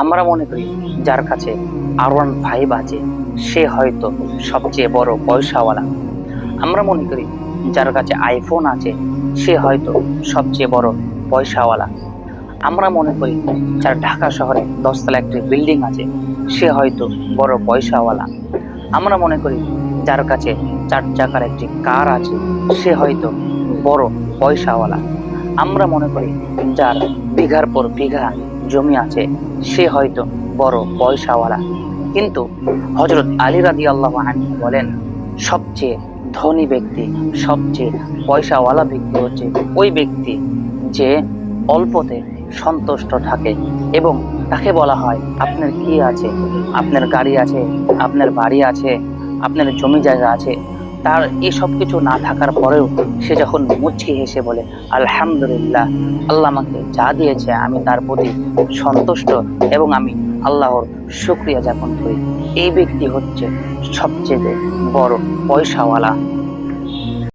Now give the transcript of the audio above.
আমরা মনে করি যার কাছে R15 আছে সে হয়তো সবচেয়ে বড় পয়সাওয়ালা। আমরা মনে করি যার কাছে আইফোন আছে সে হয়তো সবচেয়ে বড় পয়সাওয়ালা। আমরা মনে করি যার ঢাকা শহরে 10 তলা একটি বিল্ডিং আছে সে হয়তো বড় পয়সাওয়ালা। আমরা মনে করি যার কাছে 4 চাকার একটি কার আছে সে হয়তো বড় পয়সাওয়ালা। আমরা মনে করি যার বিঘার পর বিঘা জমি আছে সে হয়তো বড় পয়সাওয়ালা। কিন্তু হযরত আলী রাদিয়াল্লাহু আনহু বলেন, সবচেয়ে ধনী ব্যক্তি, সবচেয়ে পয়সাওয়ালা ব্যক্তি হচ্ছে ওই ব্যক্তি যে অল্পতে সন্তুষ্ট থাকে এবং তাকে বলা হয় আপনার কি আছে, আপনার গাড়ি আছে, আপনার বাড়ি আছে, আপনার জমি জায়গা আছে, তার এই সব কিছু না থাকার পরেও সে যখন মুচকি হেসে বলে আলহামদুলিল্লাহ, আল্লাহ আমাকে যা দিয়েছে আমি তার প্রতি সন্তুষ্ট এবং আমি আল্লাহর শুকরিয়া জ্ঞাপন করি, এই ব্যক্তি হচ্ছে সবচেয়ে বড় পয়সাওয়ালা।